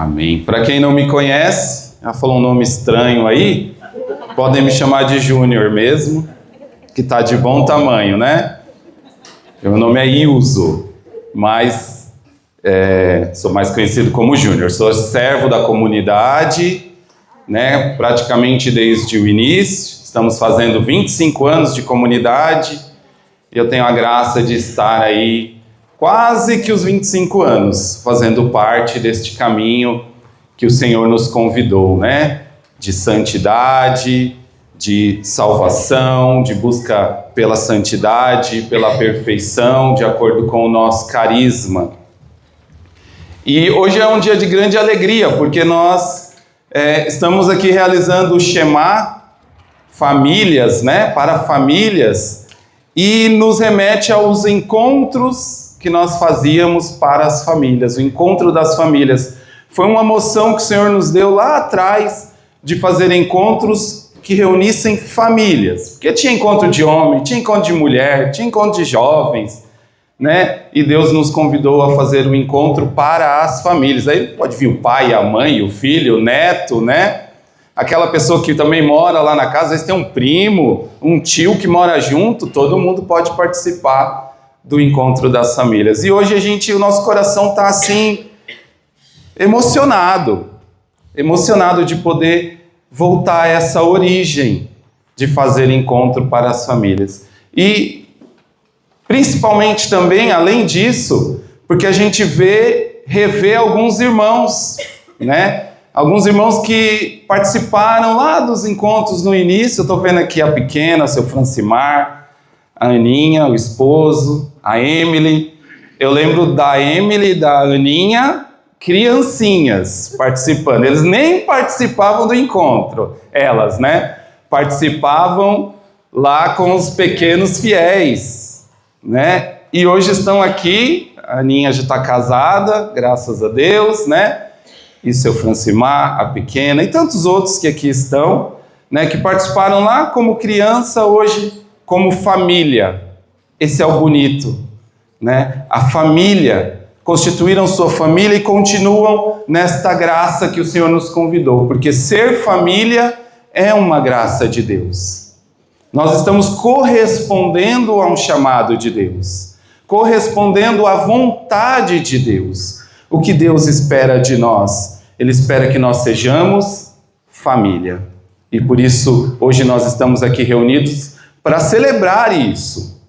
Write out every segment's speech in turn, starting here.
Amém. Para quem não me conhece, ela falou um nome estranho aí, podem me chamar de Júnior mesmo, que está de bom tamanho, né? Meu nome é Ilso, mas sou mais conhecido como Júnior. Sou servo da comunidade, né? Praticamente desde o início. Estamos fazendo 25 anos de comunidade e eu tenho a graça de estar aí quase que os 25 anos, fazendo parte deste caminho que o Senhor nos convidou, né? De santidade, de salvação, de busca pela santidade, pela perfeição, de acordo com o nosso carisma. E hoje é um dia de grande alegria, porque nós estamos aqui realizando o Shema Famílias, né? Para famílias, e nos remete aos encontros que nós fazíamos para as famílias, o encontro das famílias. Foi uma moção que o Senhor nos deu lá atrás de fazer encontros que reunissem famílias. Porque tinha encontro de homem, tinha encontro de mulher, tinha encontro de jovens, né? E Deus nos convidou a fazer um encontro para as famílias. Aí pode vir o pai, a mãe, o filho, o neto, né? Aquela pessoa que também mora lá na casa, às vezes tem um primo, um tio que mora junto, todo mundo pode participar do encontro das famílias. E hoje o nosso coração está assim, emocionado de poder voltar a essa origem de fazer encontro para as famílias. E principalmente também, além disso, porque a gente revê alguns irmãos, né? Alguns irmãos que participaram lá dos encontros no início. Eu estou vendo aqui a pequena, o seu Francimar, a Aninha, o esposo, a Emily. Eu lembro da Emily e da Aninha, criancinhas participando. Eles nem participavam do encontro, elas, né? Participavam lá com os pequenos fiéis, né? E hoje estão aqui, a Aninha já está casada, graças a Deus, né? E seu Francimar, a pequena, e tantos outros que aqui estão, né? Que participaram lá como criança, hoje como família. Esse é o bonito, né? A família, constituíram sua família e continuam nesta graça que o Senhor nos convidou, porque ser família é uma graça de Deus. Nós estamos correspondendo a um chamado de Deus, correspondendo à vontade de Deus. O que Deus espera de nós? Ele espera que nós sejamos família. E por isso, hoje nós estamos aqui reunidos para celebrar isso,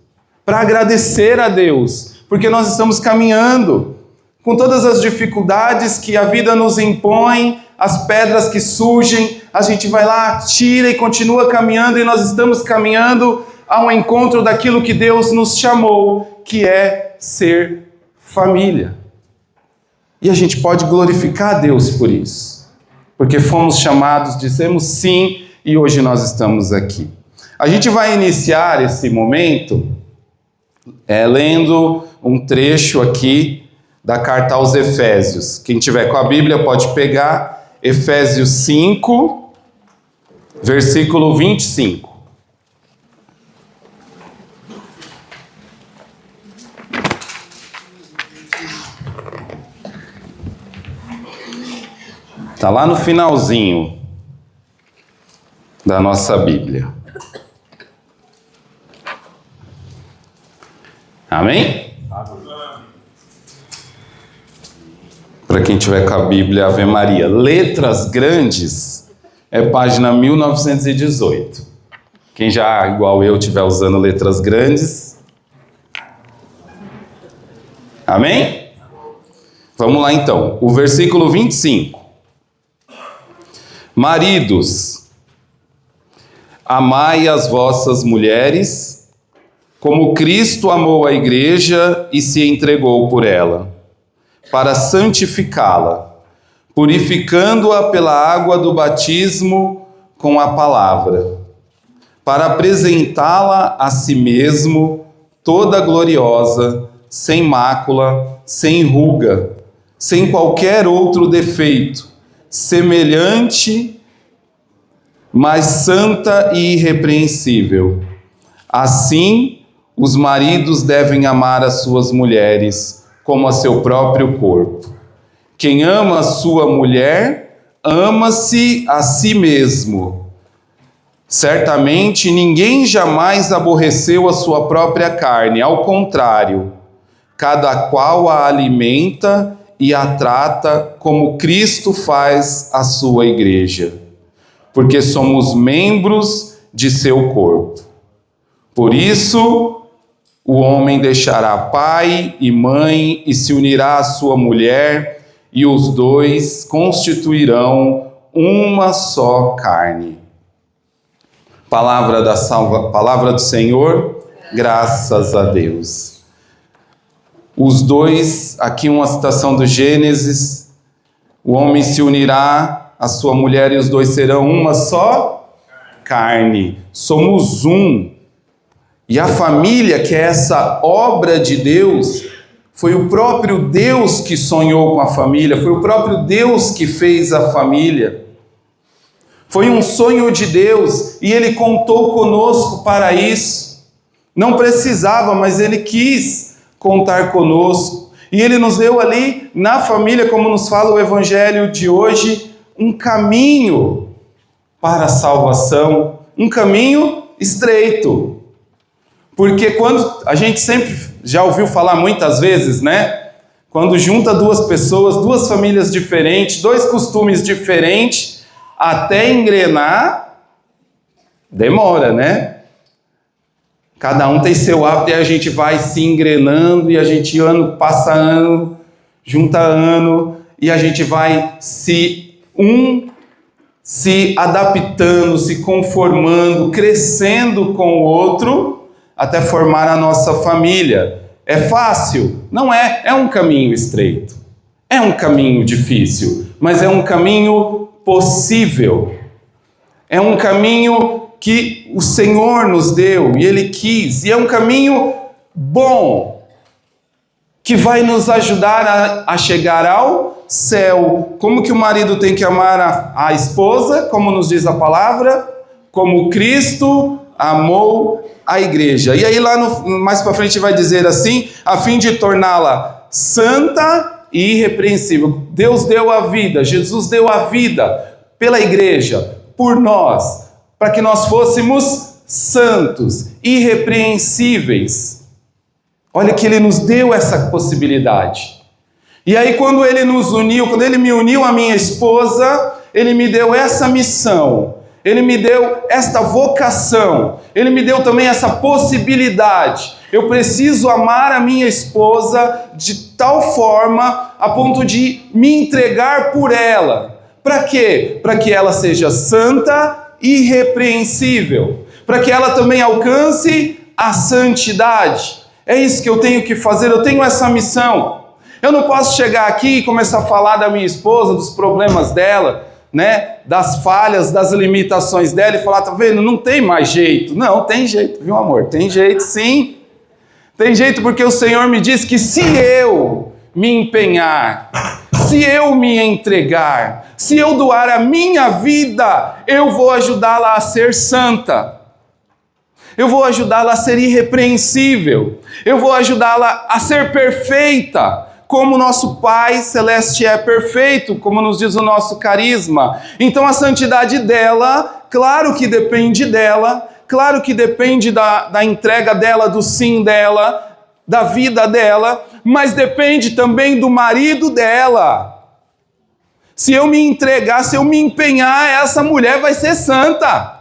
para agradecer a Deus, porque nós estamos caminhando com todas as dificuldades que a vida nos impõe, as pedras que surgem, a gente vai lá, tira e continua caminhando, e nós estamos caminhando ao encontro daquilo que Deus nos chamou, que é ser família. E a gente pode glorificar a Deus por isso, porque fomos chamados, dissemos sim, e hoje nós estamos aqui. A gente vai iniciar esse momento lendo um trecho aqui da carta aos Efésios. Quem tiver com a Bíblia pode pegar Efésios 5, versículo 25. Está lá no finalzinho da nossa Bíblia. Amém? Para quem tiver com a Bíblia, Ave Maria. Letras grandes é página 1918. Quem já, igual eu, estiver usando letras grandes. Amém? Vamos lá então. O versículo 25. Maridos, amai as vossas mulheres, como Cristo amou a igreja e se entregou por ela, para santificá-la, purificando-a pela água do batismo com a palavra, para apresentá-la a si mesmo, toda gloriosa, sem mácula, sem ruga, sem qualquer outro defeito, semelhante, mas santa e irrepreensível. Assim, os maridos devem amar as suas mulheres como a seu próprio corpo. Quem ama a sua mulher, ama-se a si mesmo. Certamente ninguém jamais aborreceu a sua própria carne, ao contrário, cada qual a alimenta e a trata como Cristo faz a sua igreja, porque somos membros de seu corpo. Por isso, o homem deixará pai e mãe e se unirá à sua mulher, e os dois constituirão uma só carne. Palavra do Senhor, graças a Deus. Os dois, aqui uma citação do Gênesis, o homem se unirá à sua mulher e os dois serão uma só carne. Somos um. E a família, que é essa obra de Deus, foi o próprio Deus que sonhou com a família, foi o próprio Deus que fez a família. Foi um sonho de Deus e Ele contou conosco para isso. Não precisava, mas Ele quis contar conosco. E Ele nos deu ali, na família, como nos fala o Evangelho de hoje, um caminho para a salvação, um caminho estreito. Porque quando a gente sempre já ouviu falar muitas vezes, né? Quando junta duas pessoas, duas famílias diferentes, dois costumes diferentes, até engrenar, demora, né? Cada um tem seu hábito e a gente vai se engrenando e a gente passa ano, junta ano e a gente vai se adaptando, se conformando, crescendo com o outro até formar a nossa família. É fácil? Não é. É um caminho estreito. É um caminho difícil, mas é um caminho possível. É um caminho que o Senhor nos deu e Ele quis. E é um caminho bom, que vai nos ajudar a chegar ao céu. Como que o marido tem que amar a esposa, como nos diz a palavra? Como Cristo amou a igreja. E aí lá mais para frente vai dizer assim, a fim de torná-la santa e irrepreensível. Deus deu a vida, Jesus deu a vida pela igreja, por nós, para que nós fôssemos santos, irrepreensíveis. Olha que Ele nos deu essa possibilidade. E aí quando Ele nos uniu, quando Ele me uniu à minha esposa, Ele me deu essa missão, Ele me deu esta vocação, Ele me deu também essa possibilidade. Eu preciso amar a minha esposa de tal forma a ponto de me entregar por ela. Para quê? Para que ela seja santa e irrepreensível. Para que ela também alcance a santidade. É isso que eu tenho que fazer, eu tenho essa missão. Eu não posso chegar aqui e começar a falar da minha esposa, dos problemas dela, né? Das falhas, das limitações dela e falar, tá vendo? Não tem mais jeito. Não, tem jeito, viu, amor? Tem jeito sim. Tem jeito porque o Senhor me diz que se eu me empenhar, se eu me entregar, se eu doar a minha vida, eu vou ajudá-la a ser santa. Eu vou ajudá-la a ser irrepreensível. Eu vou ajudá-la a ser perfeita, como nosso Pai Celeste é perfeito, como nos diz o nosso carisma. Então a santidade dela, claro que depende dela, claro que depende da entrega dela, do sim dela, da vida dela, mas depende também do marido dela. Se eu me entregar, se eu me empenhar, essa mulher vai ser santa.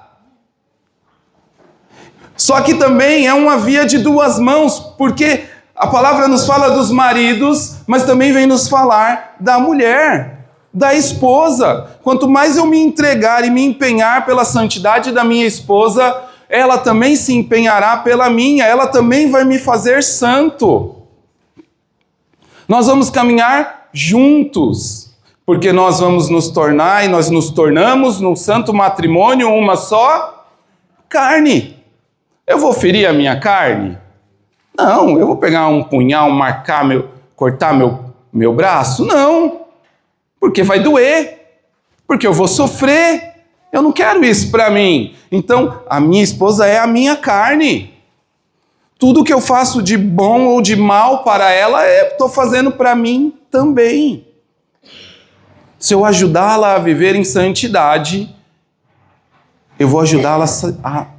Só que também é uma via de duas mãos, porque a palavra nos fala dos maridos, mas também vem nos falar da mulher, da esposa. Quanto mais eu me entregar e me empenhar pela santidade da minha esposa, ela também se empenhará pela minha, ela também vai me fazer santo. Nós vamos caminhar juntos, porque nós vamos nos tornar e nós nos tornamos num santo matrimônio uma só carne. Eu vou ferir a minha carne? Não, eu vou pegar um punhal, cortar meu braço? Não, porque vai doer, porque eu vou sofrer. Eu não quero isso para mim. Então, a minha esposa é a minha carne. Tudo que eu faço de bom ou de mal para ela, estou fazendo para mim também. Se eu ajudá-la a viver em santidade, eu vou ajudá-la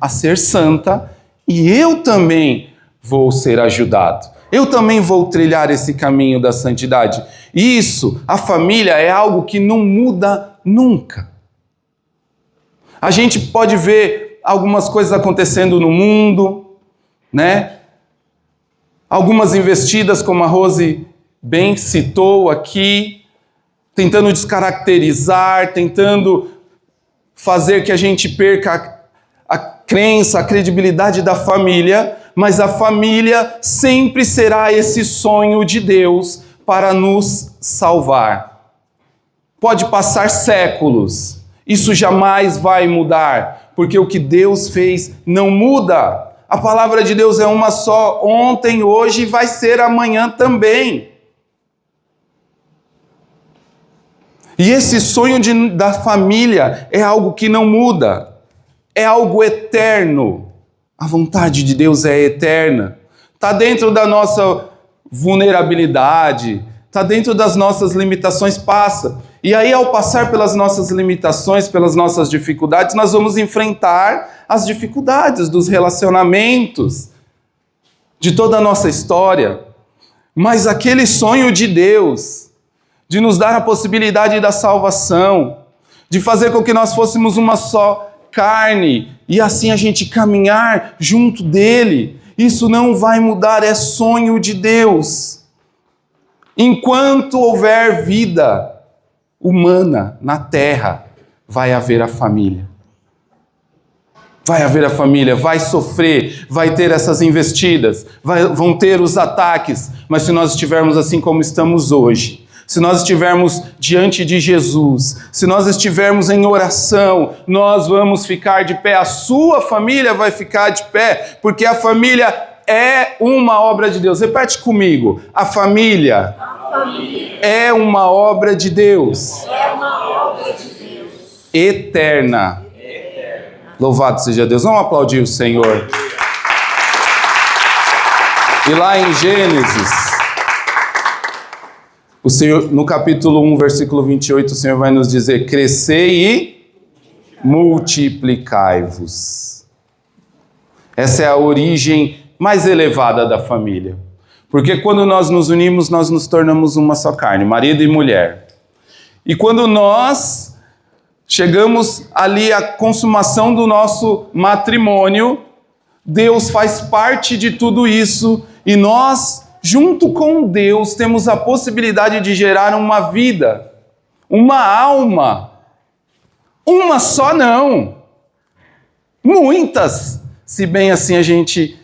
a ser santa e eu também vou ser ajudado. Eu também vou trilhar esse caminho da santidade. Isso, a família é algo que não muda nunca. A gente pode ver algumas coisas acontecendo no mundo, né? Algumas investidas, como a Rose bem citou aqui, tentando descaracterizar, tentando fazer que a gente perca a crença, a credibilidade da família, mas a família sempre será esse sonho de Deus para nos salvar. Pode passar séculos, isso jamais vai mudar, porque o que Deus fez não muda. A palavra de Deus é uma só, ontem, hoje e vai ser amanhã também. E esse sonho da família é algo que não muda, é algo eterno. A vontade de Deus é eterna. Está dentro da nossa vulnerabilidade, está dentro das nossas limitações, passa. E aí, ao passar pelas nossas limitações, pelas nossas dificuldades, nós vamos enfrentar as dificuldades dos relacionamentos, de toda a nossa história. Mas aquele sonho de Deus, de nos dar a possibilidade da salvação, de fazer com que nós fôssemos uma só carne, e assim a gente caminhar junto dele, isso não vai mudar, é sonho de Deus. Enquanto houver vida humana na terra, vai haver a família. Vai haver a família, vai sofrer, vai ter essas investidas, vão ter os ataques, mas se nós estivermos assim como estamos hoje, se nós estivermos diante de Jesus, se nós estivermos em oração, nós vamos ficar de pé, a sua família vai ficar de pé, porque a família é uma obra de Deus. Repete comigo, a família é uma obra de Deus. É uma obra de Deus. Eterna. Louvado seja Deus. Vamos aplaudir o Senhor. E lá em Gênesis, o Senhor, no capítulo 1, versículo 28, o Senhor vai nos dizer: crescei e multiplicai-vos. Essa é a origem mais elevada da família. Porque quando nós nos unimos, nós nos tornamos uma só carne, marido e mulher. E quando nós chegamos ali à consumação do nosso matrimônio, Deus faz parte de tudo isso e nós, junto com Deus, temos a possibilidade de gerar uma vida, uma alma. Uma só não. Muitas, se bem assim a gente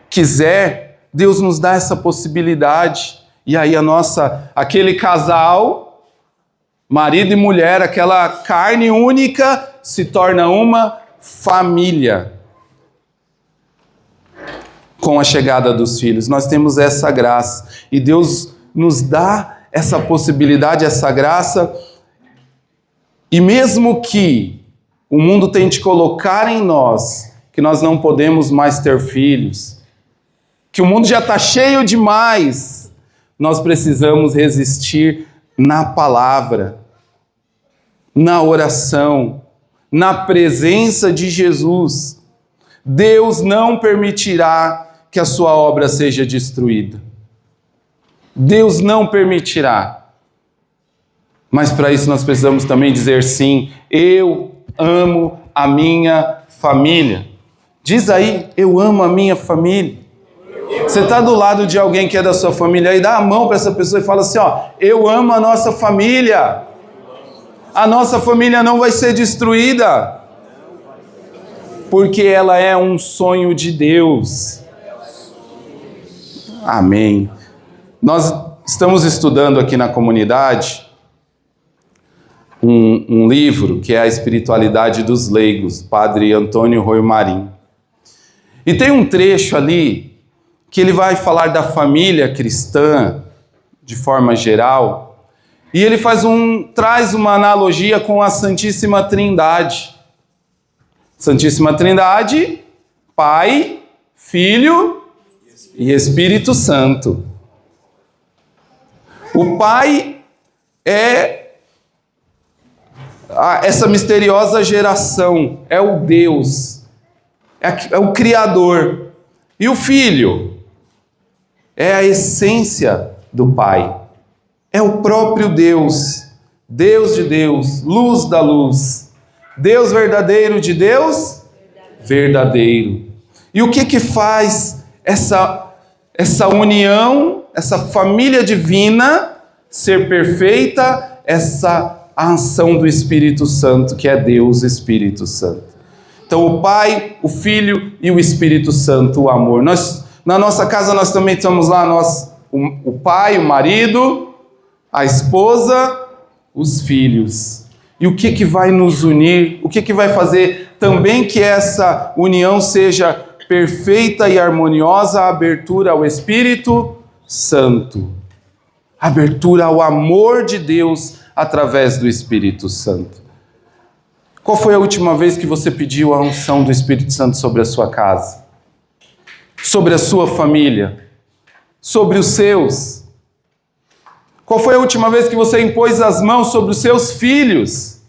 quiser, Deus nos dá essa possibilidade. E aí aquele casal, marido e mulher, aquela carne única, se torna uma família. Com a chegada dos filhos, nós temos essa graça. E Deus nos dá essa possibilidade, essa graça. E mesmo que o mundo tente colocar em nós que nós não podemos mais ter filhos, que o mundo já está cheio demais, nós precisamos resistir na palavra, na oração, na presença de Jesus. Deus não permitirá que a sua obra seja destruída. Deus não permitirá. Mas para isso nós precisamos também dizer sim, eu amo a minha família. Diz aí, eu amo a minha família. Você está do lado de alguém que é da sua família aí, dá a mão para essa pessoa e fala assim, eu amo a nossa família. A nossa família não vai ser destruída, porque ela é um sonho de Deus. Amém. Nós estamos estudando aqui na comunidade um livro que é A Espiritualidade dos Leigos, Padre Antônio Roio Marim. E tem um trecho ali que ele vai falar da família cristã de forma geral, e ele traz uma analogia com a Santíssima Trindade. Santíssima Trindade, Pai, Filho e Espírito Santo. O Pai essa misteriosa geração, é o Deus, é o Criador. E o Filho é a essência do Pai, é o próprio Deus, Deus de Deus, luz da luz, Deus verdadeiro de Deus verdadeiro. E o que faz essa união, essa família divina ser perfeita? A ação do Espírito Santo, que é Deus Espírito Santo. Então o Pai, o Filho e o Espírito Santo, o amor. Na nossa casa nós também estamos lá, o pai, o marido, a esposa, os filhos. E o que vai nos unir? O que vai fazer também que essa união seja perfeita e harmoniosa? A abertura ao Espírito Santo. A abertura ao amor de Deus através do Espírito Santo. Qual foi a última vez que você pediu a unção do Espírito Santo sobre a sua casa? Sobre a sua família? Sobre os seus? Qual foi a última vez que você impôs as mãos sobre os seus filhos?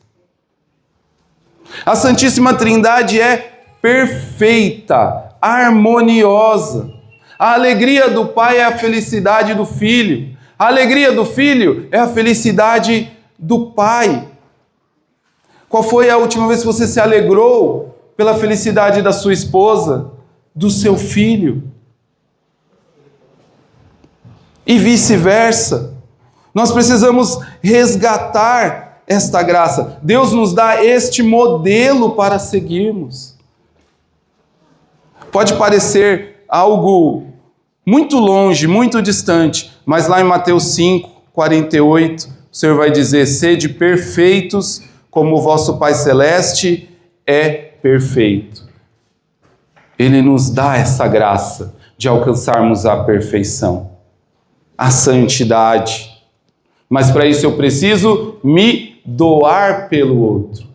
A Santíssima Trindade é perfeita, harmoniosa. A alegria do Pai é a felicidade do Filho. A alegria do Filho é a felicidade do Pai. Qual foi a última vez que você se alegrou pela felicidade da sua esposa, do seu filho? E vice-versa. Nós precisamos resgatar esta graça. Deus nos dá este modelo para seguirmos. Pode parecer algo muito longe, muito distante, mas lá em Mateus 5, 48, o Senhor vai dizer: sede perfeitos como o vosso Pai Celeste é perfeito. Ele nos dá essa graça de alcançarmos a perfeição, a santidade. Mas para isso eu preciso me doar pelo outro.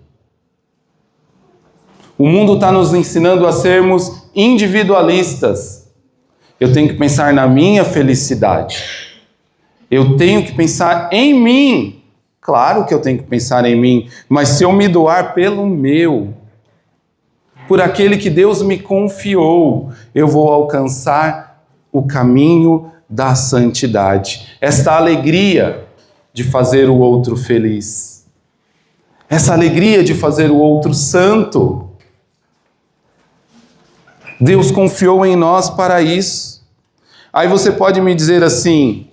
O mundo está nos ensinando a sermos individualistas. Eu tenho que pensar na minha felicidade. Eu tenho que pensar em mim. Claro que eu tenho que pensar em mim, mas se eu me doar pelo meu, por aquele que Deus me confiou, eu vou alcançar o caminho da santidade. Esta alegria de fazer o outro feliz. Essa alegria de fazer o outro santo. Deus confiou em nós para isso. Aí você pode me dizer assim: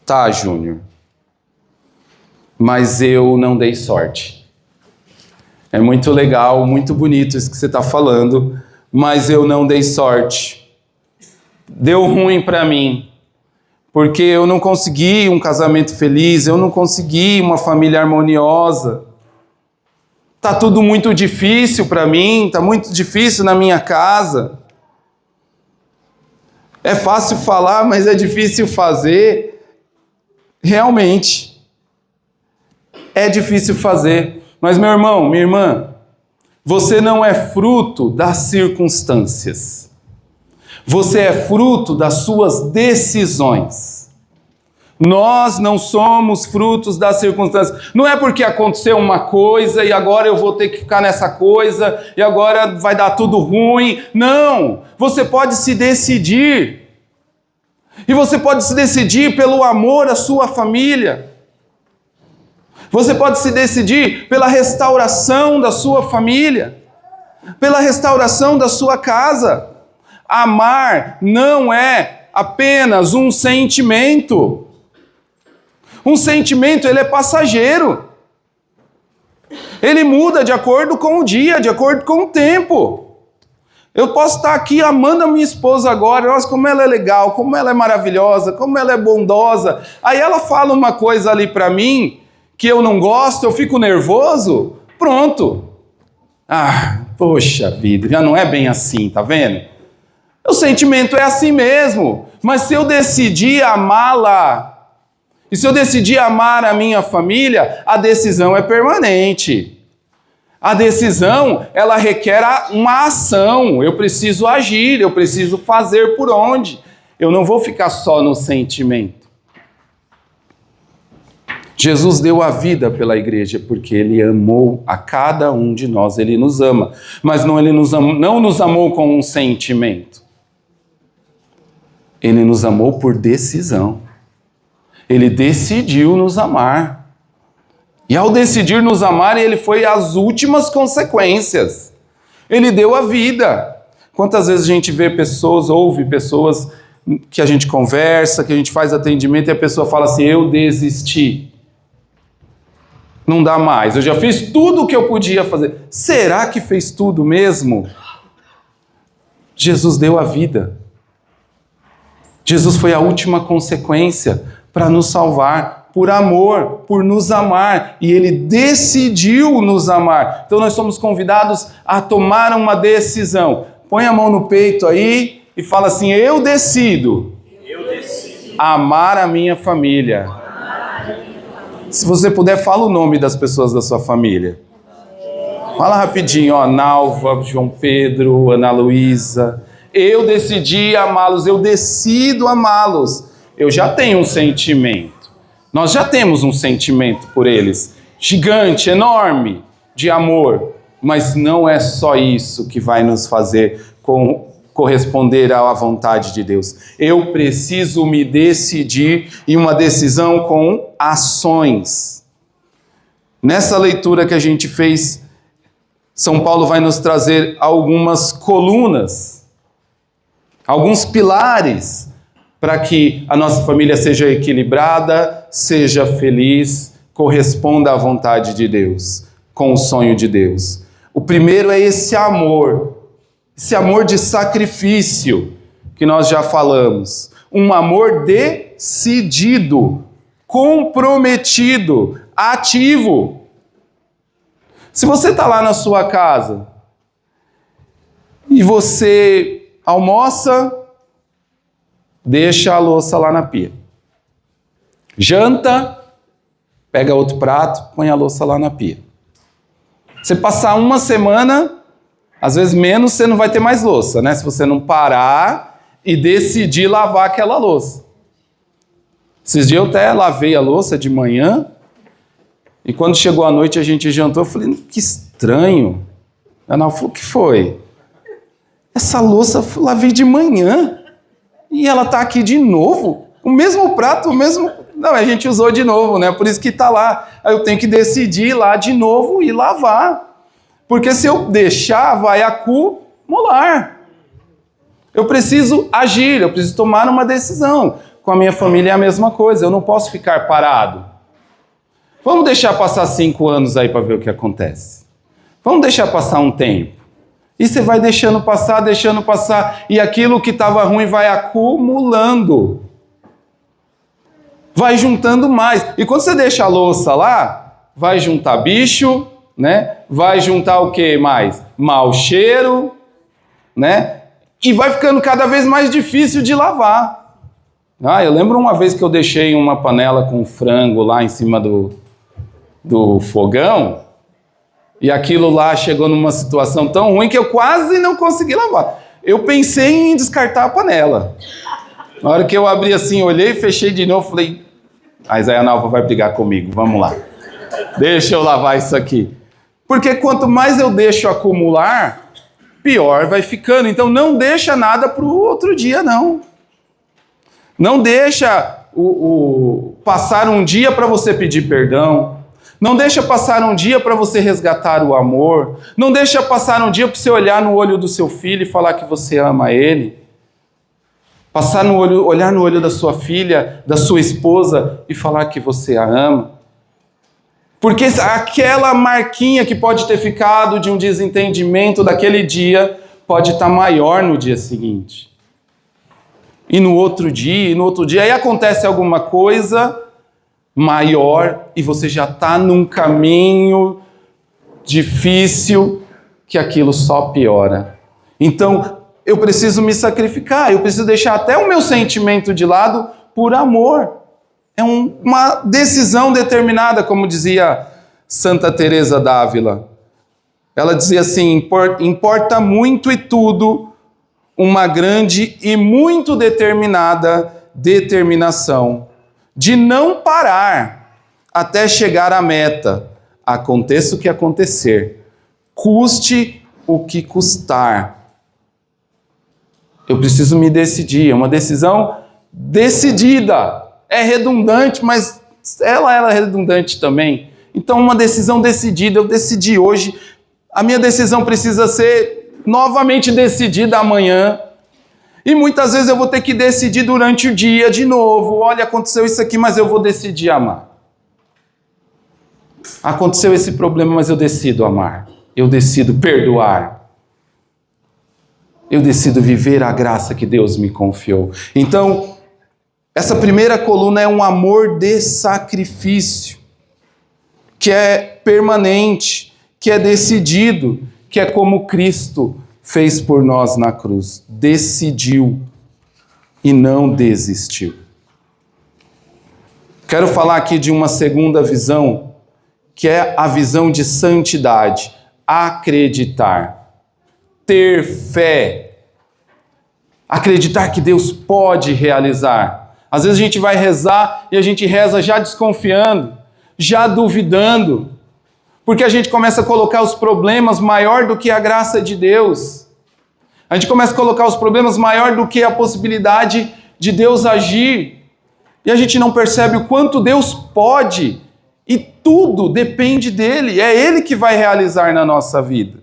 tá, Júnior, mas eu não dei sorte. É muito legal, muito bonito isso que você está falando, mas eu não dei sorte. Deu ruim para mim, porque eu não consegui um casamento feliz, eu não consegui uma família harmoniosa. Tá tudo muito difícil para mim, tá muito difícil na minha casa. É fácil falar, mas é difícil fazer. Realmente, é difícil fazer. Mas meu irmão, minha irmã, você não é fruto das circunstâncias. Você é fruto das suas decisões. Nós não somos frutos das circunstâncias. Não é porque aconteceu uma coisa e agora eu vou ter que ficar nessa coisa e agora vai dar tudo ruim. Não! Você pode se decidir. E você pode se decidir pelo amor à sua família. Você pode se decidir pela restauração da sua família, pela restauração da sua casa. Amar não é apenas um sentimento. Um sentimento, ele é passageiro. Ele muda de acordo com o dia, de acordo com o tempo. Eu posso estar aqui amando a minha esposa agora, nossa, como ela é legal, como ela é maravilhosa, como ela é bondosa. Aí ela fala uma coisa ali para mim que eu não gosto, eu fico nervoso, pronto. Ah, poxa vida, já não é bem assim, tá vendo? O sentimento é assim mesmo, mas se eu decidir amá-la, e se eu decidir amar a minha família, a decisão é permanente. A decisão, ela requer uma ação. Eu preciso agir, eu preciso fazer por onde. Eu não vou ficar só no sentimento. Jesus deu a vida pela igreja porque Ele amou a cada um de nós, Ele nos ama. Mas Ele não nos amou com um sentimento. Ele nos amou por decisão. Ele decidiu nos amar. E ao decidir nos amar, Ele foi às últimas consequências. Ele deu a vida. Quantas vezes a gente vê pessoas, ouve pessoas que a gente conversa, que a gente faz atendimento e a pessoa fala assim, eu desisti. Não dá mais, eu já fiz tudo o que eu podia fazer. Será que fez tudo mesmo? Jesus deu a vida. Jesus foi a última consequência para nos salvar, por amor, por nos amar. E Ele decidiu nos amar. Então nós somos convidados a tomar uma decisão. Põe a mão no peito aí e fala assim, eu decido amar a minha família. Se você puder, fala o nome das pessoas da sua família. Fala rapidinho, ó, Nalva, João Pedro, Ana Luísa. Eu decidi amá-los, eu decido amá-los. Eu já tenho um sentimento. Nós já temos um sentimento por eles. Gigante, enorme, de amor. Mas não é só isso que vai nos fazer corresponder à vontade de Deus. Eu preciso me decidir, e uma decisão com ações. Nessa leitura que a gente fez, São Paulo vai nos trazer algumas colunas, alguns pilares, para que a nossa família seja equilibrada, seja feliz, corresponda à vontade de Deus, com o sonho de Deus. O primeiro é esse amor de sacrifício, que nós já falamos. Um amor decidido, comprometido, ativo. Se você está lá na sua casa e você almoça, deixa a louça lá na pia. Janta, pega outro prato, põe a louça lá na pia. Você passar uma semana, às vezes menos, você não vai ter mais louça, né? Se você não parar e decidir lavar aquela louça. Esses dias eu até lavei a louça de manhã, e quando chegou a noite a gente jantou, eu falei, que estranho. A Ana falou, o que foi? Essa louça eu lavei de manhã, e ela está aqui de novo. O mesmo prato, o mesmo... Não, a gente usou de novo, né? Por isso que está lá. Aí eu tenho que decidir ir lá de novo e lavar. Porque se eu deixar, vai acumular. Eu preciso agir, eu preciso tomar uma decisão. Com a minha família é a mesma coisa, eu não posso ficar parado. Vamos deixar passar 5 anos aí para ver o que acontece. Vamos deixar passar um tempo. E você vai deixando passar, e aquilo que estava ruim vai acumulando. Vai juntando mais. E quando você deixa a louça lá, vai juntar bicho, né? Vai juntar o que mais? Mau cheiro, né? E vai ficando cada vez mais difícil de lavar. Eu lembro uma vez que eu deixei uma panela com frango lá em cima do fogão, e aquilo lá chegou numa situação tão ruim que eu quase não consegui lavar. Eu pensei em descartar a panela. Na hora que eu abri assim, olhei, fechei de novo, falei, a Isaia Nalva vai brigar comigo, vamos lá. Deixa eu lavar isso aqui. Porque quanto mais eu deixo acumular, pior vai ficando. Então não deixa nada para o outro dia, não. Não deixa passar um dia para você pedir perdão. Não deixa passar um dia para você resgatar o amor. Não deixa passar um dia para você olhar no olho do seu filho e falar que você ama ele. Olhar no olho da sua filha, da sua esposa e falar que você a ama. Porque aquela marquinha que pode ter ficado de um desentendimento daquele dia pode estar maior no dia seguinte. E no outro dia, aí acontece alguma coisa maior e você já está num caminho difícil que aquilo só piora. Então, eu preciso me sacrificar, eu preciso deixar até o meu sentimento de lado por amor. É uma decisão determinada, como dizia Santa Teresa d'Ávila. Ela dizia assim, importa muito e tudo uma grande e muito determinada determinação de não parar até chegar à meta, aconteça o que acontecer, custe o que custar. Eu preciso me decidir, é uma decisão decidida. É redundante, mas ela era redundante também. Então, uma decisão decidida, eu decidi hoje, a minha decisão precisa ser novamente decidida amanhã. E muitas vezes eu vou ter que decidir durante o dia de novo. Olha, aconteceu isso aqui, mas eu vou decidir amar. Aconteceu esse problema, mas eu decido amar. Eu decido perdoar. Eu decido viver a graça que Deus me confiou. Então, essa primeira coluna é um amor de sacrifício, que é permanente, que é decidido, que é como Cristo fez por nós na cruz. Decidiu e não desistiu. Quero falar aqui de uma segunda visão, que é a visão de santidade. Acreditar. Ter fé. Acreditar que Deus pode realizar. Às vezes a gente vai rezar e a gente reza já desconfiando, já duvidando, porque a gente começa a colocar os problemas maior do que a graça de Deus. A gente começa a colocar os problemas maior do que a possibilidade de Deus agir. E a gente não percebe o quanto Deus pode. E tudo depende dele. É ele que vai realizar na nossa vida.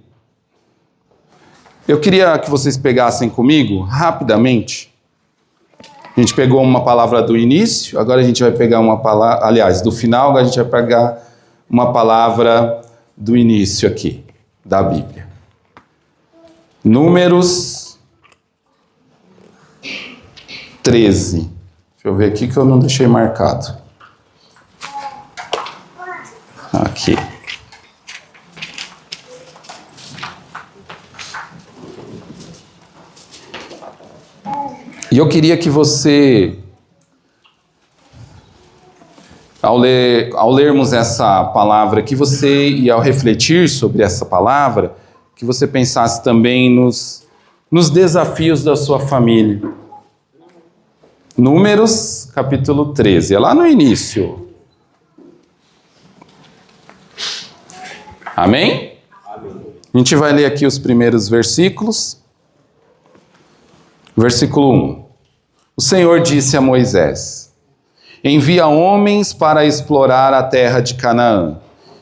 Eu queria que vocês pegassem comigo, rapidamente. A gente pegou uma palavra do início, agora a gente vai pegar uma palavra, aliás, do final, agora a gente vai pegar uma palavra do início aqui, da Bíblia. Números 13. Deixa eu ver aqui que eu não deixei marcado. Aqui. E eu queria que você, ao lermos essa palavra, que você, e ao refletir sobre essa palavra, que você pensasse também nos desafios da sua família. Números, capítulo 13, é lá no início. Amém? A gente vai ler aqui os primeiros versículos. Versículo 1. O Senhor disse a Moisés: envia homens para explorar a terra de Canaã,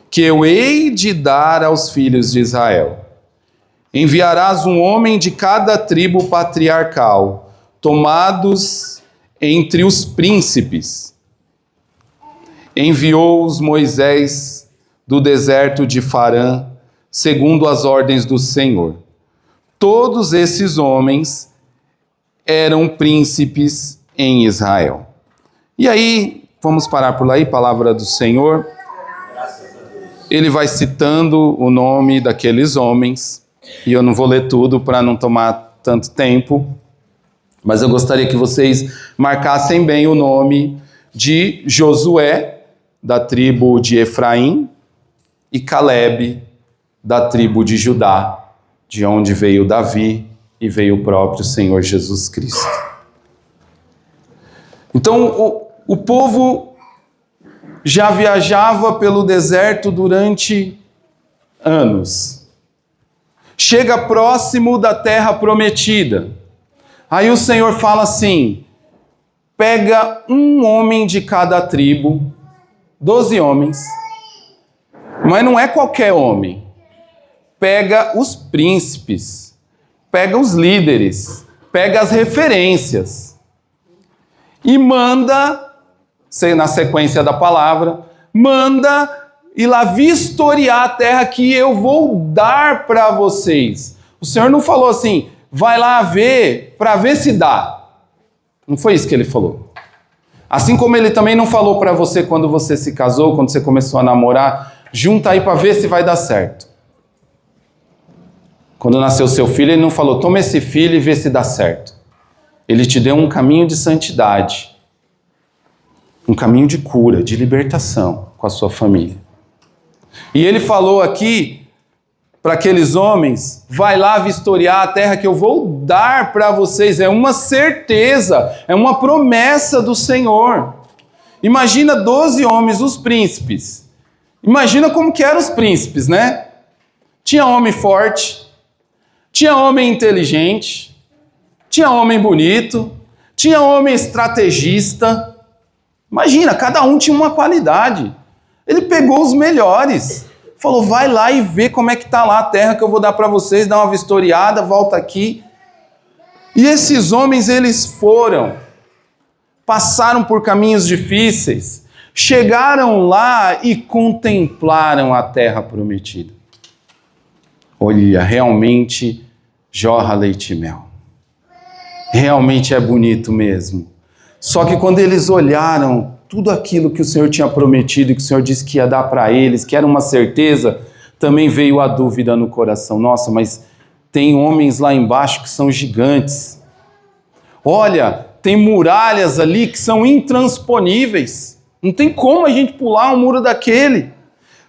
que eu hei de dar aos filhos de Israel. Enviarás um homem de cada tribo patriarcal, tomados entre os príncipes. Enviou-os Moisés do deserto de Farã, segundo as ordens do Senhor. Todos esses homens eram príncipes em Israel. E aí, vamos parar por aí, palavra do Senhor. Ele vai citando o nome daqueles homens, e eu não vou ler tudo para não tomar tanto tempo, mas eu gostaria que vocês marcassem bem o nome de Josué, da tribo de Efraim, e Caleb, da tribo de Judá, de onde veio Davi, e veio o próprio Senhor Jesus Cristo. Então, o povo já viajava pelo deserto durante anos. Chega próximo da terra prometida. Aí o Senhor fala assim: pega um homem de cada tribo, 12 homens, mas não é qualquer homem. Pega os príncipes, pega os líderes, pega as referências e manda, na sequência da palavra, manda ir lá vistoriar a terra que eu vou dar para vocês. O Senhor não falou assim, vai lá ver para ver se dá. Não foi isso que ele falou. Assim como ele também não falou para você quando você se casou, quando você começou a namorar, junta aí para ver se vai dar certo. Quando nasceu seu filho, ele não falou, toma esse filho e vê se dá certo. Ele te deu um caminho de santidade, um caminho de cura, de libertação com a sua família. E ele falou aqui para aqueles homens, vai lá vistoriar a terra que eu vou dar para vocês. É uma certeza, é uma promessa do Senhor. Imagina 12 homens, os príncipes. Imagina como que eram os príncipes, né? Tinha homem forte, tinha homem inteligente, tinha homem bonito, tinha homem estrategista. Imagina, cada um tinha uma qualidade. Ele pegou os melhores. Falou, vai lá e vê como é que está lá a terra que eu vou dar para vocês, dá uma vistoriada, volta aqui. E esses homens, eles foram, passaram por caminhos difíceis, chegaram lá e contemplaram a terra prometida. Olha, realmente jorra leite e mel. Realmente é bonito mesmo. Só que quando eles olharam tudo aquilo que o Senhor tinha prometido e que o Senhor disse que ia dar para eles, que era uma certeza, também veio a dúvida no coração. Nossa, mas tem homens lá embaixo que são gigantes. Olha, tem muralhas ali que são intransponíveis. Não tem como a gente pular um muro daquele.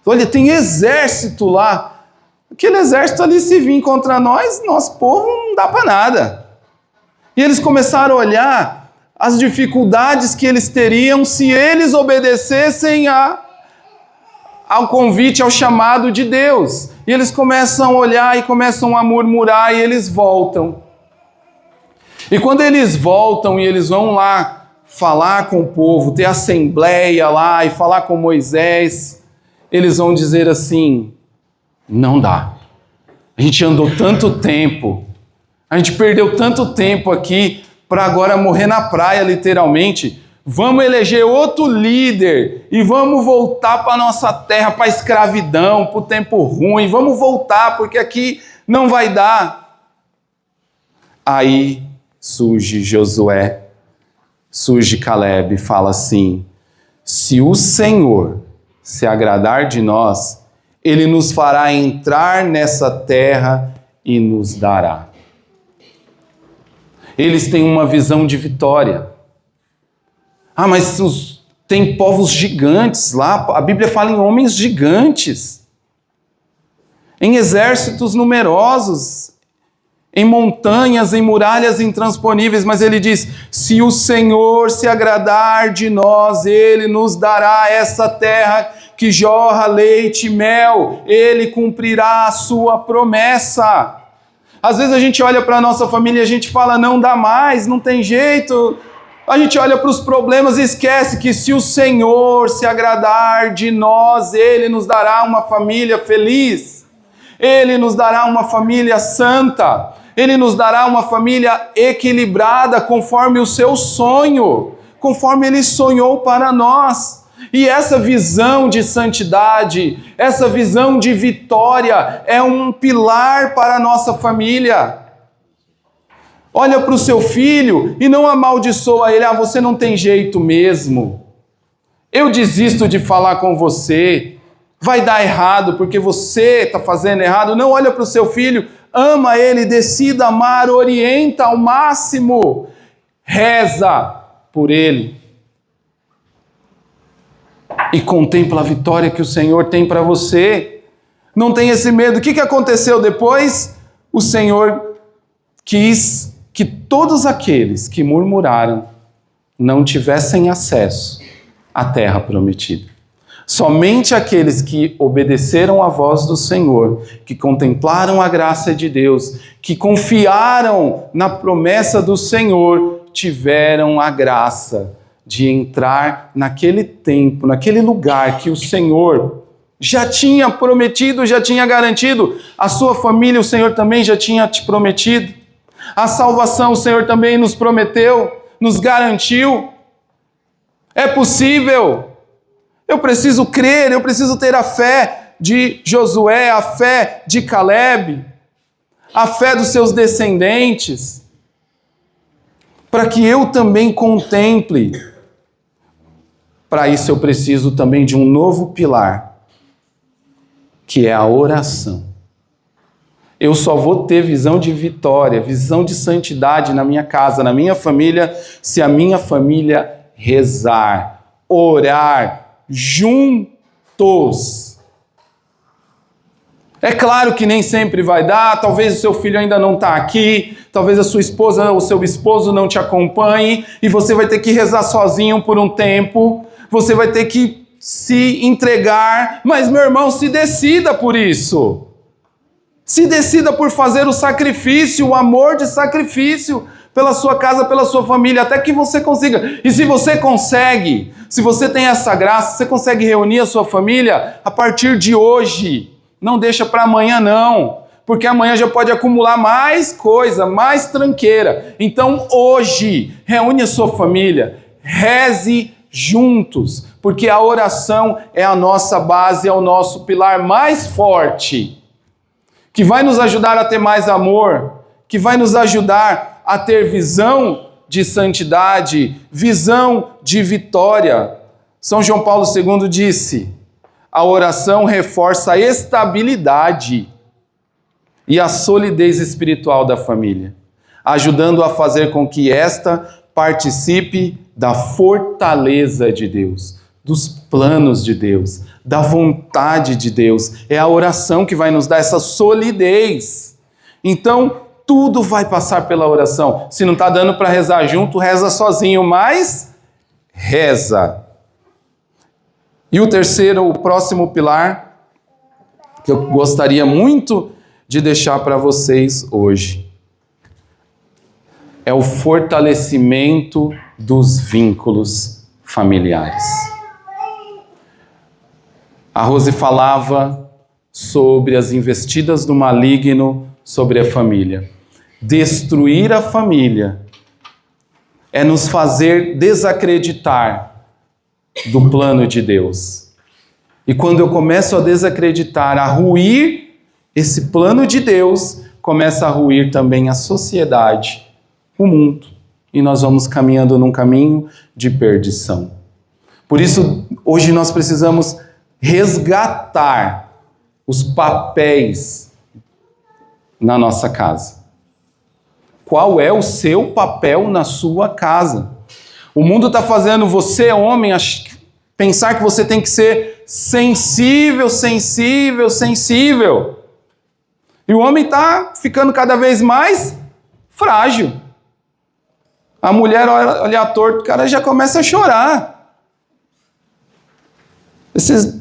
Olha, tem exército lá. Aquele exército ali, se vir contra nós, nosso povo não dá para nada. E eles começaram a olhar as dificuldades que eles teriam se eles obedecessem ao convite, ao chamado de Deus. E eles começam a olhar e começam a murmurar e eles voltam. E quando eles voltam e eles vão lá falar com o povo, ter assembleia lá e falar com Moisés, eles vão dizer assim, não dá. A gente andou tanto tempo, a gente perdeu tanto tempo aqui para agora morrer na praia, literalmente. Vamos eleger outro líder e vamos voltar para a nossa terra, para a escravidão, para o tempo ruim. Vamos voltar, porque aqui não vai dar. Aí surge Josué, surge Caleb e fala assim, se o Senhor se agradar de nós, Ele nos fará entrar nessa terra e nos dará. Eles têm uma visão de vitória. Ah, mas tem povos gigantes lá. A Bíblia fala em homens gigantes. Em exércitos numerosos. Em montanhas, em muralhas intransponíveis. Mas ele diz, se o Senhor se agradar de nós, Ele nos dará essa terra que jorra leite e mel. Ele cumprirá a sua promessa. Às vezes a gente olha para a nossa família e a gente fala, não dá mais, não tem jeito. A gente olha para os problemas e esquece que se o Senhor se agradar de nós, Ele nos dará uma família feliz. Ele nos dará uma família santa. Ele nos dará uma família equilibrada conforme o seu sonho, conforme Ele sonhou para nós. E essa visão de santidade, essa visão de vitória é um pilar para a nossa família. Olha para o seu filho e não amaldiçoa ele. Ah, você não tem jeito mesmo. Eu desisto de falar com você. Vai dar errado porque você está fazendo errado. Não, olha para o seu filho, ama ele, decida amar, orienta ao máximo. Reza por ele. E contempla a vitória que o Senhor tem para você. Não tem esse medo. O que aconteceu depois? O Senhor quis que todos aqueles que murmuraram não tivessem acesso à terra prometida. Somente aqueles que obedeceram à voz do Senhor, que contemplaram a graça de Deus, que confiaram na promessa do Senhor, tiveram a graça de entrar naquele tempo, naquele lugar que o Senhor já tinha prometido, já tinha garantido. A sua família, o Senhor também já tinha te prometido. A salvação, o Senhor também nos prometeu, nos garantiu. É possível. Eu preciso crer, eu preciso ter a fé de Josué, a fé de Caleb, a fé dos seus descendentes, para que eu também contemple. Para isso eu preciso também de um novo pilar, que é a oração. Eu só vou ter visão de vitória, visão de santidade na minha casa, na minha família, se a minha família rezar, orar juntos. É claro que nem sempre vai dar, talvez o seu filho ainda não está aqui, talvez a sua esposa ou o seu esposo não te acompanhe, e você vai ter que rezar sozinho por um tempo, você vai ter que se entregar, mas meu irmão, se decida por isso. Se decida por fazer o sacrifício, o amor de sacrifício pela sua casa, pela sua família, até que você consiga. E se você consegue, se você tem essa graça, você consegue reunir a sua família a partir de hoje. Não deixa para amanhã não, porque amanhã já pode acumular mais coisa, mais tranqueira. Então hoje, reúne a sua família, reze juntos, porque a oração é a nossa base, é o nosso pilar mais forte, que vai nos ajudar a ter mais amor, que vai nos ajudar a ter visão de santidade, visão de vitória. São João Paulo II disse: a oração reforça a estabilidade e a solidez espiritual da família, ajudando a fazer com que esta participe da fortaleza de Deus, dos planos de Deus, da vontade de Deus. É a oração que vai nos dar essa solidez. Então, tudo vai passar pela oração. Se não está dando para rezar junto, reza sozinho, mas reza. E o próximo pilar, que eu gostaria muito de deixar para vocês hoje, é o fortalecimento dos vínculos familiares. A Rose falava sobre as investidas do maligno sobre a família. Destruir a família é nos fazer desacreditar do plano de Deus. E quando eu começo a desacreditar, a ruir esse plano de Deus, começa a ruir também a sociedade, o mundo. E nós vamos caminhando num caminho de perdição. Por isso, hoje nós precisamos resgatar os papéis na nossa casa. Qual é o seu papel na sua casa? O mundo está fazendo você, homem, pensar que você tem que ser sensível. E o homem está ficando cada vez mais frágil. A mulher olha torto, o cara já começa a chorar.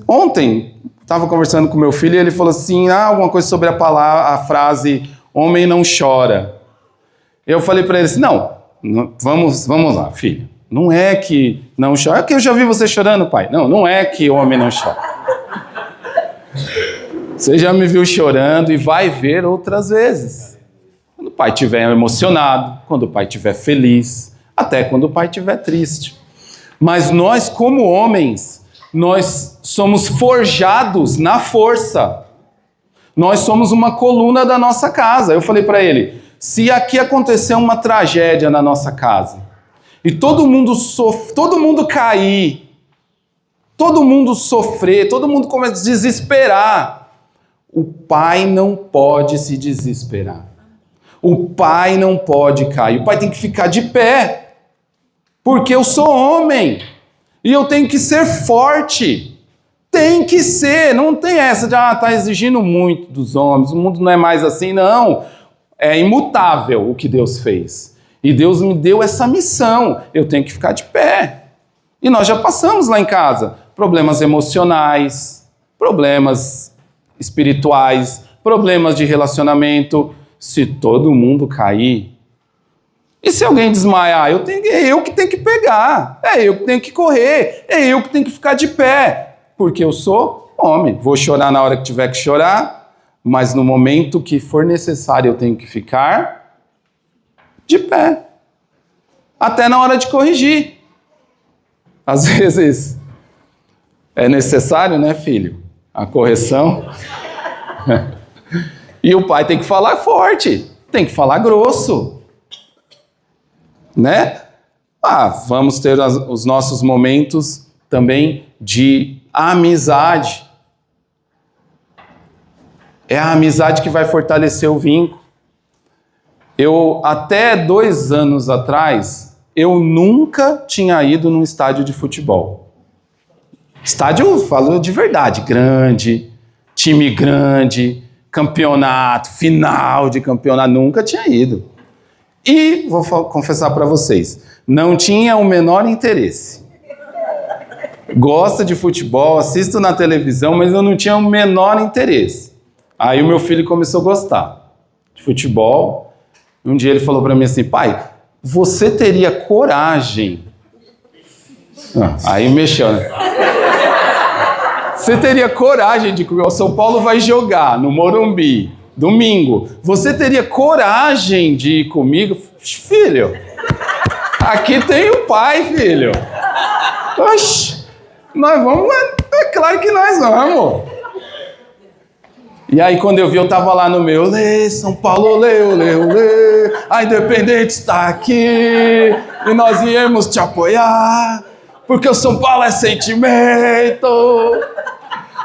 Ontem, estava conversando com meu filho e ele falou assim, alguma coisa sobre a frase, homem não chora. Eu falei para ele assim, não, vamos lá, filho. Não é que não chora. É que eu já vi você chorando, pai. Não é que homem não chora. Você já me viu chorando e vai ver outras vezes. Quando o pai estiver emocionado, quando o pai estiver feliz, até quando o pai estiver triste. Mas nós, como homens, nós somos forjados na força. Nós somos uma coluna da nossa casa. Eu falei para ele, se aqui acontecer uma tragédia na nossa casa, e todo mundo cair, todo mundo sofrer, todo mundo começa a desesperar, o pai não pode se desesperar. O pai não pode cair. O pai tem que ficar de pé, porque eu sou homem e eu tenho que ser forte. Tem que ser, não tem essa de tá exigindo muito dos homens, o mundo não é mais assim, não. É imutável o que Deus fez. E Deus me deu essa missão. Eu tenho que ficar de pé. E nós já passamos lá em casa. Problemas emocionais, problemas espirituais, problemas de relacionamento. Se todo mundo cair, e se alguém desmaiar, é eu que tenho que pegar. É eu que tenho que correr. É eu que tenho que ficar de pé. Porque eu sou homem. Vou chorar na hora que tiver que chorar. Mas no momento que for necessário, eu tenho que ficar de pé. Até na hora de corrigir. Às vezes é necessário, né, filho? A correção. E o pai tem que falar forte, tem que falar grosso. Né? Vamos ter os nossos momentos também de amizade. É a amizade que vai fortalecer o vínculo. Até 2 anos atrás, eu nunca tinha ido num estádio de futebol. Estádio, falo de verdade, grande, time grande, campeonato, final de campeonato, nunca tinha ido. E, vou confessar para vocês, não tinha o menor interesse. gosta de futebol, assisto na televisão, mas eu não tinha o menor interesse. Aí o meu filho começou a gostar de futebol. Um dia ele falou para mim assim, pai, você teria coragem... Aí mexeu, né? Você teria coragem de... O São Paulo vai jogar no Morumbi, domingo. Você teria coragem de ir comigo? Filho, aqui tem o pai, filho. Oxi, nós vamos... É claro que nós vamos. E aí quando eu vi, eu tava lá no meu... Olê, São Paulo, olê, olê, olê. A Independente está aqui. E nós viemos te apoiar. Porque o São Paulo é sentimento.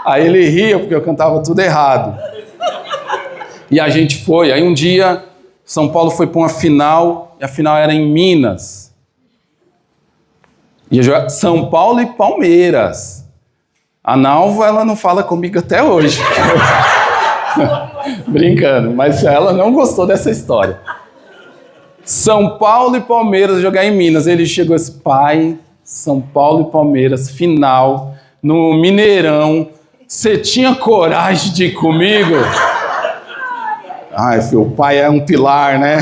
Aí ele ria porque eu cantava tudo errado. E a gente foi. Aí um dia, São Paulo foi para uma final, e a final era em Minas. Ia jogar São Paulo e Palmeiras. A Nalva, ela não fala comigo até hoje. Brincando, mas ela não gostou dessa história. São Paulo e Palmeiras jogar em Minas. Ele chegou assim, pai... São Paulo e Palmeiras, final, no Mineirão. Você tinha coragem de ir comigo? Ai, filho, o pai é um pilar, né?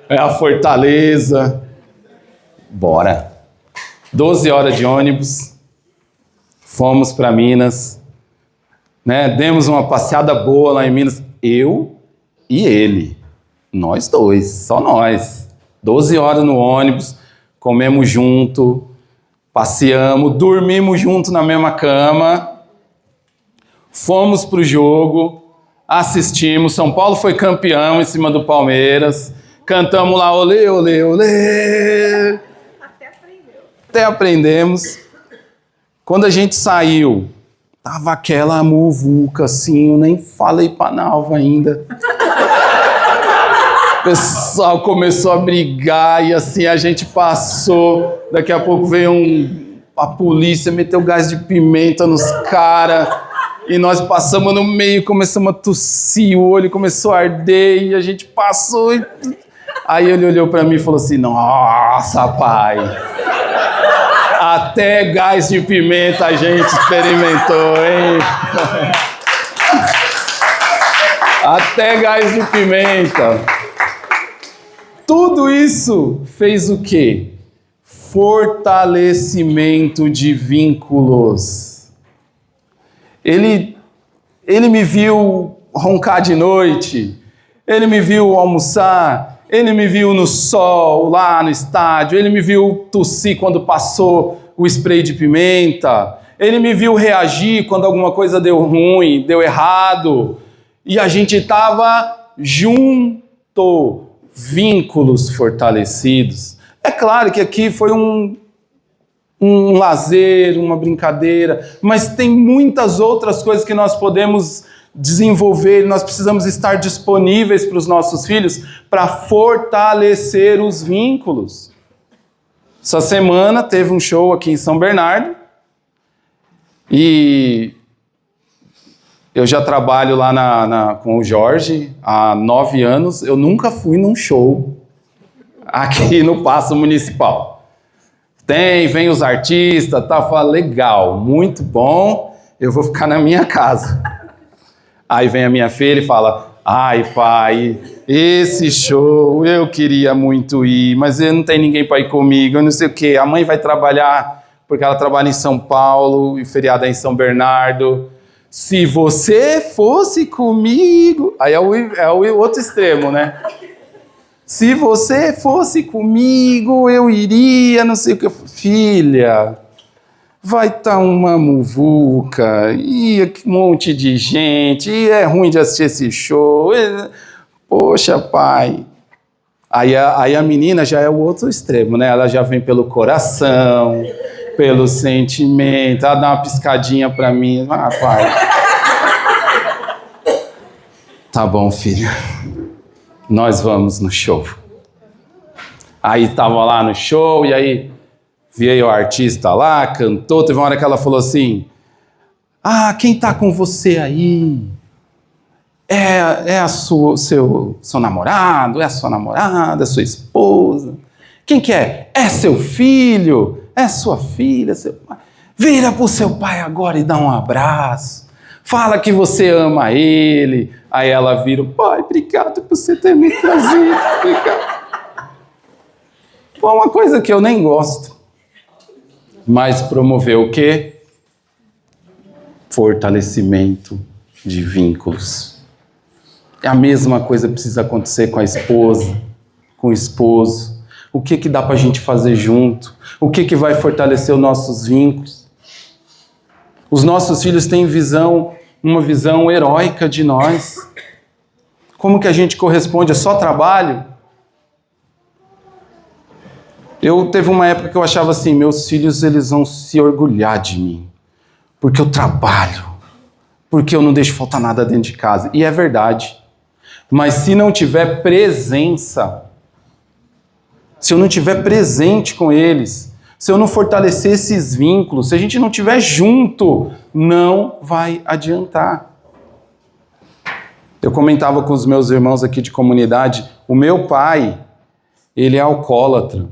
É a fortaleza. Bora. 12 horas de ônibus. Fomos para Minas. Né? Demos uma passeada boa lá em Minas. Eu e ele. Nós dois, só nós. 12 horas no ônibus. Comemos junto, passeamos, dormimos junto na mesma cama, fomos pro jogo, assistimos, São Paulo foi campeão em cima do Palmeiras, cantamos lá, olê, olê, olê. Até aprendemos. Quando a gente saiu, tava aquela muvuca assim, eu nem falei pra Nalva ainda. O pessoal começou a brigar e assim a gente passou. Daqui a pouco veio a polícia, meteu gás de pimenta nos caras. E nós passamos no meio, começamos a tossir, o olho começou a arder e a gente passou. Aí ele olhou pra mim e falou assim, nossa, pai. Até gás de pimenta a gente experimentou, hein? Até gás de pimenta. Tudo isso fez o quê? Fortalecimento de vínculos. Ele me viu roncar de noite, ele me viu almoçar, ele me viu no sol, lá no estádio, ele me viu tossir quando passou o spray de pimenta, ele me viu reagir quando alguma coisa deu ruim, deu errado, e a gente estava junto. Vínculos fortalecidos. É claro que aqui foi um lazer, uma brincadeira, mas tem muitas outras coisas que nós podemos desenvolver, nós precisamos estar disponíveis para os nossos filhos para fortalecer os vínculos. Essa semana teve um show aqui em São Bernardo e eu já trabalho lá com o Jorge há 9 anos. Eu nunca fui num show aqui no Paço Municipal. Vem os artistas, tá? Fala, legal, muito bom, eu vou ficar na minha casa. Aí vem a minha filha e fala, ai pai, esse show eu queria muito ir, mas não tem ninguém para ir comigo, eu não sei o quê. A mãe vai trabalhar, porque ela trabalha em São Paulo, e o feriado é em São Bernardo. Se você fosse comigo... Aí é o outro extremo, né? Se você fosse comigo, eu iria, não sei o que. Filha, vai estar uma muvuca, e um monte de gente, e é ruim de assistir esse show. Poxa, pai. Aí a menina já é o outro extremo, né? Ela já vem pelo coração, pelo sentimento, ela dá uma piscadinha pra mim. Ah, pai. Tá bom, filha. Nós vamos no show. Aí tava lá no show, e aí veio o artista lá, cantou. Teve uma hora que ela falou assim, ah, quem tá com você aí? É seu namorado? É a sua namorada? É a sua esposa? Quem que é? É seu filho? é sua filha, seu pai. Vira para o seu pai agora e dá um abraço. Fala que você ama ele. Aí ela vira, pai, obrigado por você ter me trazido. Obrigado. Foi uma coisa que eu nem gosto. Mas promoveu o quê? Fortalecimento de vínculos. A mesma coisa precisa acontecer com a esposa, com o esposo. O que dá para a gente fazer junto? O que vai fortalecer os nossos vínculos? Os nossos filhos têm uma visão heróica de nós. Como que a gente corresponde? É só trabalho? Teve uma época que eu achava assim, meus filhos eles vão se orgulhar de mim, porque eu trabalho, porque eu não deixo faltar nada dentro de casa. E é verdade. Mas se não tiver presença, se eu não tiver presente com eles, se eu não fortalecer esses vínculos, se a gente não estiver junto, não vai adiantar. Eu comentava com os meus irmãos aqui de comunidade, o meu pai, ele é alcoólatra.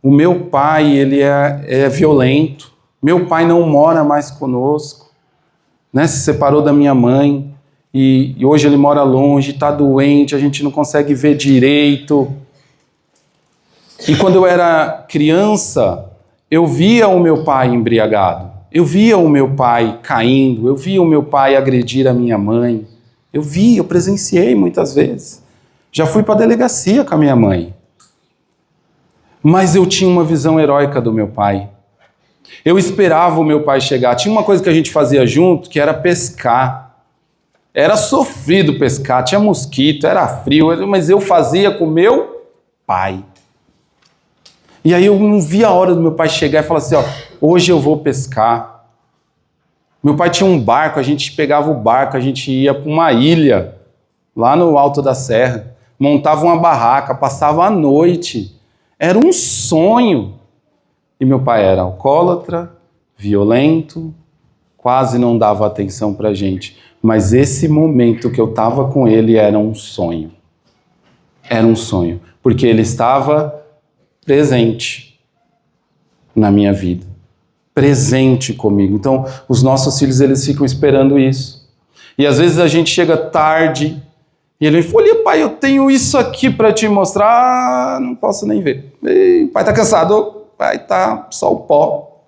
O meu pai, ele é violento. Meu pai não mora mais conosco, né? Se separou da minha mãe e hoje ele mora longe, está doente, a gente não consegue ver direito. E quando eu era criança, eu via o meu pai embriagado, eu via o meu pai caindo, eu via o meu pai agredir a minha mãe. Eu presenciei muitas vezes. Já fui para a delegacia com a minha mãe. Mas eu tinha uma visão heróica do meu pai. Eu esperava o meu pai chegar. Tinha uma coisa que a gente fazia junto, que era pescar. Era sofrido pescar, tinha mosquito, era frio, mas eu fazia com o meu pai. E aí eu não via a hora do meu pai chegar e falar assim, hoje eu vou pescar. Meu pai tinha um barco, a gente pegava o barco, a gente ia para uma ilha, lá no alto da serra, montava uma barraca, passava a noite. Era um sonho. E meu pai era alcoólatra, violento, quase não dava atenção para a gente. Mas esse momento que eu estava com ele era um sonho. Era um sonho, porque ele estava presente na minha vida. Presente comigo. Então, os nossos filhos, eles ficam esperando isso. E às vezes a gente chega tarde e ele fala, olha pai, eu tenho isso aqui para te mostrar, não posso nem ver. O pai está cansado, o pai está só o pó.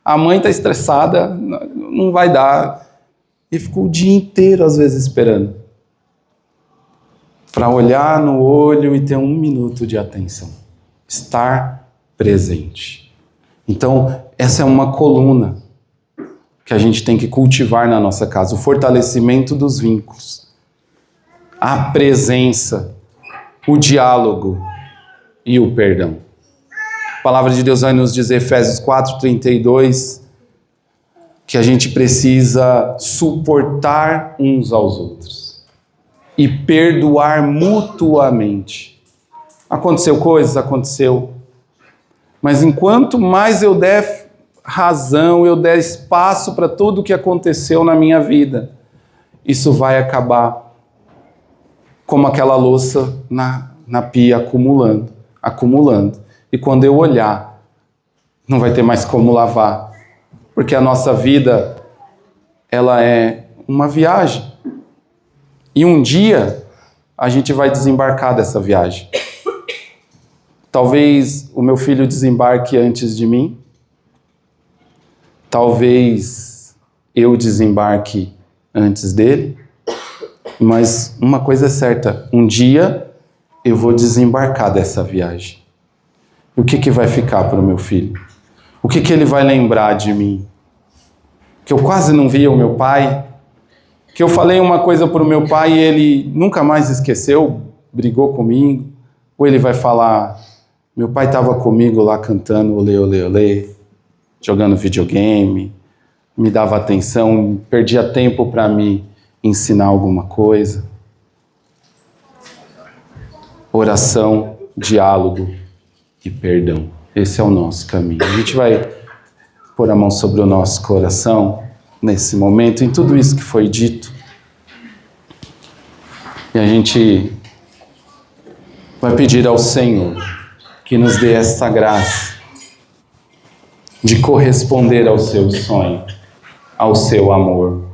A mãe está estressada, não vai dar. E ficou o dia inteiro, às vezes, esperando. Para olhar no olho e ter 1 minuto de atenção. Estar presente. Então, essa é uma coluna que a gente tem que cultivar na nossa casa. O fortalecimento dos vínculos. A presença, o diálogo e o perdão. A palavra de Deus vai nos dizer, Efésios 4:32, que a gente precisa suportar uns aos outros e perdoar mutuamente. Aconteceu coisas? Aconteceu. Mas enquanto mais eu der razão, eu der espaço para tudo o que aconteceu na minha vida, isso vai acabar como aquela louça na pia acumulando. E quando eu olhar, não vai ter mais como lavar. Porque a nossa vida, ela é uma viagem. E um dia, a gente vai desembarcar dessa viagem. Talvez o meu filho desembarque antes de mim. Talvez eu desembarque antes dele. Mas uma coisa é certa, um dia eu vou desembarcar dessa viagem. E o que vai ficar para o meu filho? O que ele vai lembrar de mim? Que eu quase não via o meu pai? Que eu falei uma coisa para o meu pai e ele nunca mais esqueceu, brigou comigo? Ou ele vai falar, meu pai estava comigo lá cantando olê, olê, olê, jogando videogame, me dava atenção, perdia tempo para me ensinar alguma coisa. Oração, diálogo e perdão. Esse é o nosso caminho. A gente vai pôr a mão sobre o nosso coração nesse momento, em tudo isso que foi dito. E a gente vai pedir ao Senhor que nos dê essa graça de corresponder ao seu sonho, ao seu amor.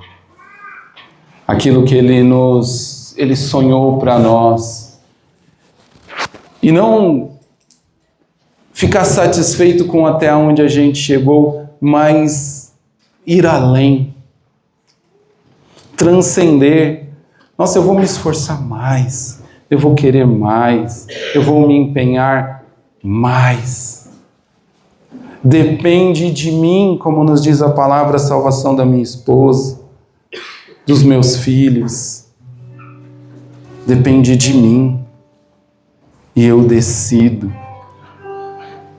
Aquilo que Ele sonhou para nós. E não ficar satisfeito com até onde a gente chegou, mas ir além. Transcender. Nossa, eu vou me esforçar mais. Eu vou querer mais. Eu vou me empenhar mais. Depende de mim, como nos diz a palavra, a salvação da minha esposa, dos meus filhos. Depende de mim. E eu decido.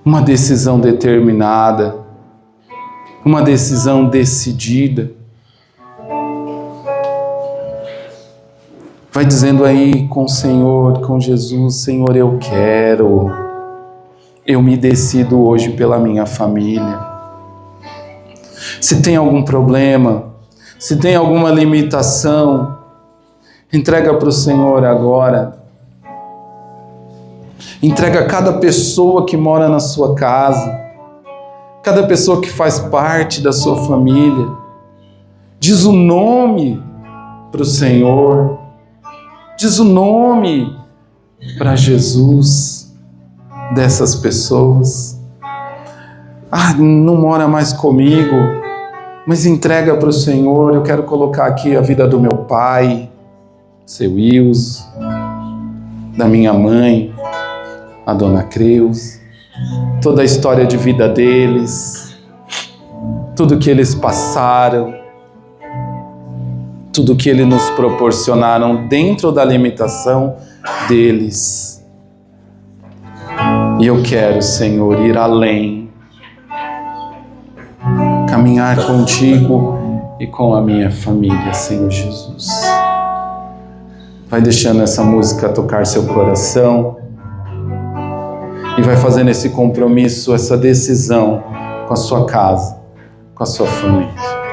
Uma decisão determinada. Uma decisão decidida. Vai dizendo aí com o Senhor, com Jesus: Senhor, eu quero. Eu me decido hoje pela minha família. Se tem algum problema, se tem alguma limitação, entrega para o Senhor agora. Entrega cada pessoa que mora na sua casa, cada pessoa que faz parte da sua família. Diz o nome para o Senhor. Diz o nome para Jesus dessas pessoas. Não mora mais comigo, mas entrega para o Senhor. Eu quero colocar aqui a vida do meu pai, seu Wilson, da minha mãe, a dona Creus, toda a história de vida deles, tudo que eles passaram, tudo que eles nos proporcionaram dentro da limitação deles. E eu quero, Senhor, ir além, caminhar contigo e com a minha família, Senhor Jesus. Vai deixando essa música tocar seu coração e vai fazendo esse compromisso, essa decisão com a sua casa, com a sua família.